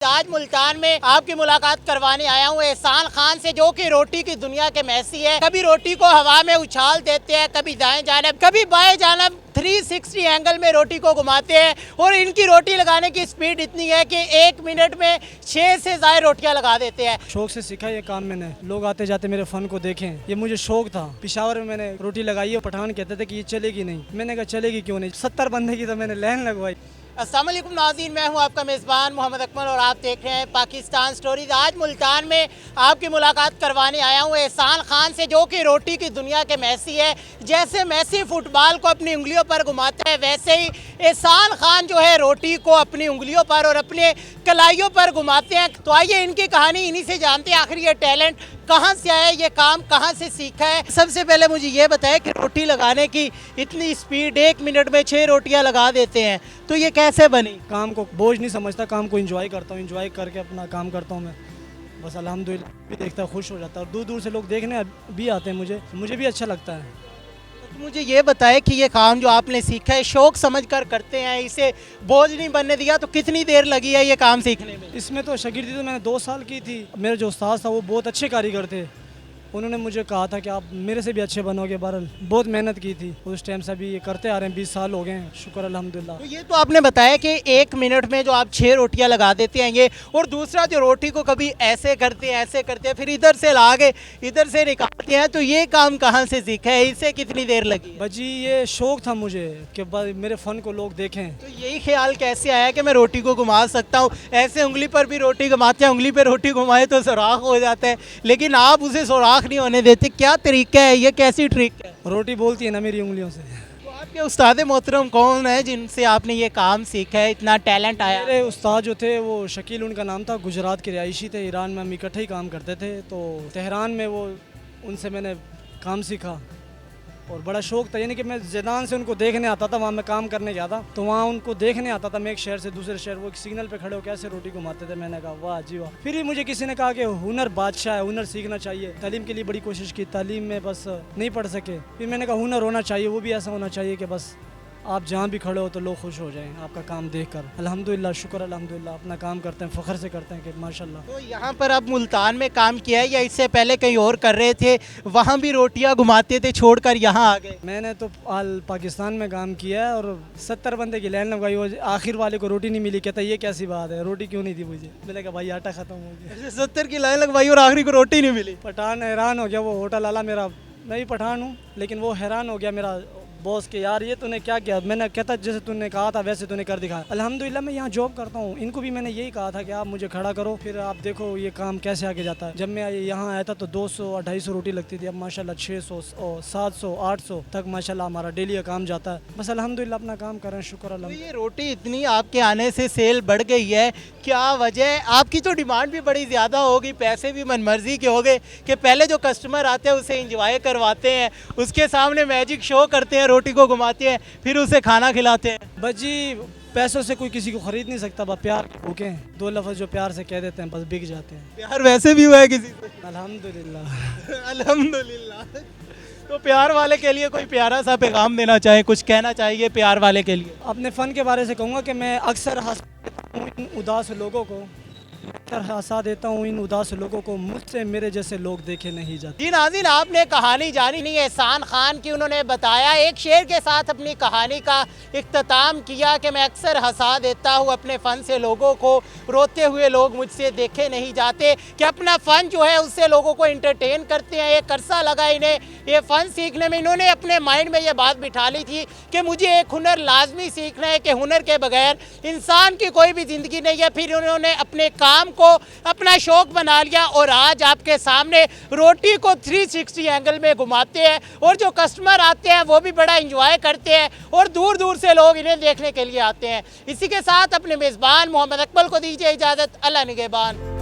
आज मुल्तान में आपकी मुलाकात करवाने आया हूँ एहसान खान से, जो कि रोटी की दुनिया के मैसी है। कभी रोटी को हवा में उछाल देते हैं, कभी दाएं जानब कभी बाएं जानब 360 एंगल में रोटी को घुमाते हैं। और इनकी रोटी लगाने की स्पीड इतनी है कि 1 मिनट में 6 से ज़्यादा रोटियां लगा देते हैं। शौक से सीखा ये काम मैंने। लोग आते जाते मेरे फन को देखें, ये मुझे शौक था। पिशावर में मैंने रोटी लगाई है। पठान कहते थे कि ये चलेगी नहीं, मैंने कहा चलेगी क्यों नहीं। 70 बंदे की तो मैंने लाइन लगवाई। अस्सलाम वालेकुम नाज़रीन, मैं हूं आपका मेज़बान मोहम्मद अकमल और आप देख रहे हैं पाकिस्तान स्टोरीज। आज मुल्तान में आपकी मुलाकात करवाने आया हूं एहसान खान से, जो कि रोटी की दुनिया के मैसी है। जैसे मैसी फुटबॉल को अपनी उंगलियों पर घुमाता है, वैसे ही एहसान खान जो है रोटी को अपनी उंगलियों पर और अपने कलाइयों पर घुमाते हैं। तो आइए इनकी कहानी इन्हीं से जानते हैं, आखिर ये टैलेंट कहाँ से आया, ये काम कहाँ से सीखा है। सबसे पहले मुझे ये बताएं कि रोटी लगाने की इतनी स्पीड, 1 मिनट में 6 रोटियां लगा देते हैं, तो ये कैसे बनी? काम को बोझ नहीं समझता, काम को एंजॉय करता हूँ। एंजॉय करके अपना काम करता हूँ मैं, बस अल्हम्दुलिल्लाह। भी देखता खुश हो जाता है और दूर दूर से लोग देखने भी आते हैं। मुझे भी अच्छा लगता है। तो मुझे ये बताएं कि ये काम जो आपने सीखा है शौक समझ कर करते हैं, इसे बोझ नहीं बनने दिया, तो कितनी देर लगी है ये काम सीखने में? इसमें तो शागिर्दी तो मैंने 2 साल की थी। मेरे जो उस्ताद था वो बहुत अच्छे कारीगर थे। उन्होंने मुझे कहा था कि आप मेरे से भी अच्छे बनोगे। बहरहाल बहुत मेहनत की थी उस टाइम से, अभी ये करते आ रहे हैं। 20 साल हो गए हैं, शुक्र अल्हम्दुलिल्लाह। तो ये तो आपने बताया कि 1 मिनट में जो आप 6 रोटियां लगा देते हैं ये, और दूसरा जो रोटी को कभी ऐसे करते हैं फिर इधर से ला के इधर से निकालते हैं, तो ये काम कहाँ से सीखा है, इससे कितनी देर लगी? बजी ये शौक था मुझे कि मेरे फ़न को लोग देखें। तो यही ख्याल कैसे आया कि मैं रोटी को घुमा सकता हूँ? ऐसे उंगली पर भी रोटी घुमाते हैं, उंगली पर रोटी घुमाए तो सुराख हो जाता है, लेकिन आप उसे सुराख नहीं होने देते। क्या तरीका है, ये कैसी ट्रिक है? रोटी बोलती है ना मेरी उंगलियों से। तो आपके उस्ताद मोहतरम कौन है जिनसे आपने ये काम सीखा है, इतना टैलेंट आया? मेरे उस्ताद जो थे वो शकील उनका नाम था, गुजरात के रिहायशी थे। ईरान में हम इकट्ठे ही काम करते थे, तो तेहरान में वो उनसे मैंने काम सीखा और बड़ा शौक था। यानी कि मैं ज़ैदान से उनको देखने आता था, वहाँ मैं काम करने गया था तो वहाँ उनको देखने आता था। मैं एक शहर से दूसरे शहर, वो एक सिग्नल पे खड़े हो कैसे रोटी घुमाते थे। मैंने कहा वाह जी वाह। फिर ही मुझे किसी ने कहा कि हुनर बादशाह है, हुनर सीखना चाहिए। तालीम के लिए बड़ी कोशिश की, तालीम में बस नहीं पढ़ सके। फिर मैंने कहा हुनर होना चाहिए, वो भी ऐसा होना चाहिए कि बस आप जहाँ भी खड़े हो तो लोग खुश हो जाएं आपका काम देखकर। अल्हम्दुलिल्लाह, शुक्र अल्हम्दुलिल्लाह, अपना काम करते हैं, फ़ख्र से करते हैं कि माशाल्लाह। तो यहाँ पर आप मुल्तान में काम किया है या इससे पहले कहीं और कर रहे थे? वहाँ भी रोटियाँ घुमाते थे, छोड़कर यहाँ आ गए? मैंने तो पाकिस्तान में काम किया है और 70 बंदे की लाइन लगवाई। वो आखिर वाले को रोटी नहीं मिली, कहता ये कैसी बात है, रोटी क्यों नहीं दी मुझे? मैंने कहा भाई आटा ख़त्म हो गया। 70 की लाइन लगवाई और आखिरी को रोटी नहीं मिली। पठान हैरान हो गया, वो होटल वाला मेरा, मैं भी पठान हूँ लेकिन वो हैरान हो गया मेरा बॉस के, यार ये तूने क्या किया? मैंने कहता जैसे तूने कहा था वैसे तूने कर दिखाया। अल्हम्दुलिल्लाह मैं यहाँ जॉब करता हूँ। इनको भी मैंने यही कहा था कि आप मुझे खड़ा करो, फिर आप देखो ये काम कैसे आगे जाता है। जब मैं यहाँ आया था तो 200-250 रोटी लगती थी, अब माशाल्लाह 600 और 700 800 तक माशाल्लाह हमारा डेली का काम जाता है। बस अल्हम्दुलिल्लाह अपना काम करें, शुक्र अल्लाह। तो ये रोटी इतनी आपके आने से सेल बढ़ गई है, क्या वजह? आपकी तो डिमांड भी बड़ी ज़्यादा होगी, पैसे भी मनमर्जी के हो गए कि पहले जो कस्टमर आते हैं उसे इंजॉय करवाते हैं, उसके सामने मैजिक शो करते हैं, रोटी को घुमाते हैं, फिर उसे खाना खिलाते हैं। बस जी पैसों से कोई किसी को खरीद नहीं सकता, बस प्यार के भूखे 2 लफ्ज़ जो प्यार से कह देते हैं बस बिक जाते हैं। प्यार वैसे भी हुआ है किसी से? अल्हम्दुलिल्लाह। अल्हम्दुलिल्लाह। तो प्यार वाले के लिए कोई प्यारा सा पैगाम देना चाहे, कुछ कहना चाहिए प्यार वाले के लिए? अपने फ़न के बारे से कहूँगा कि मैं अक्सर हंसा देता हूँ इन उदास लोगों को, हंसा देता हूँ इन उदास लोगों को, मुझसे मेरे जैसे लोग देखे नहीं जाते। जी नाज़रीन, आपने कहानी जानी नहीं है एहसान खान की। उन्होंने बताया एक शेर के साथ अपनी कहानी का इख्तिताम किया कि मैं अक्सर हंसा देता हूँ अपने फ़न से लोगों को, रोते हुए लोग मुझसे देखे नहीं जाते। कि अपना फ़न जो है उससे लोगों को इंटरटेन करते हैं। एक अरसा लगा इन्हें ये फ़न सीखने में। इन्होंने अपने माइंड में ये बात बिठा ली थी कि मुझे एक हुनर लाजमी सीखना है, कि हुनर के बगैर इंसान की कोई भी ज़िंदगी नहीं है। फिर उन्होंने अपने काम को अपना शौक बना लिया और आज आपके सामने रोटी को 360 एंगल में घुमाते हैं, और जो कस्टमर आते हैं वो भी बड़ा एंजॉय करते हैं और दूर दूर से लोग इन्हें देखने के लिए आते हैं। इसी के साथ अपने मेज़बान मोहम्मद अकमल को दीजिए इजाज़त। अल्लाह निगहबान।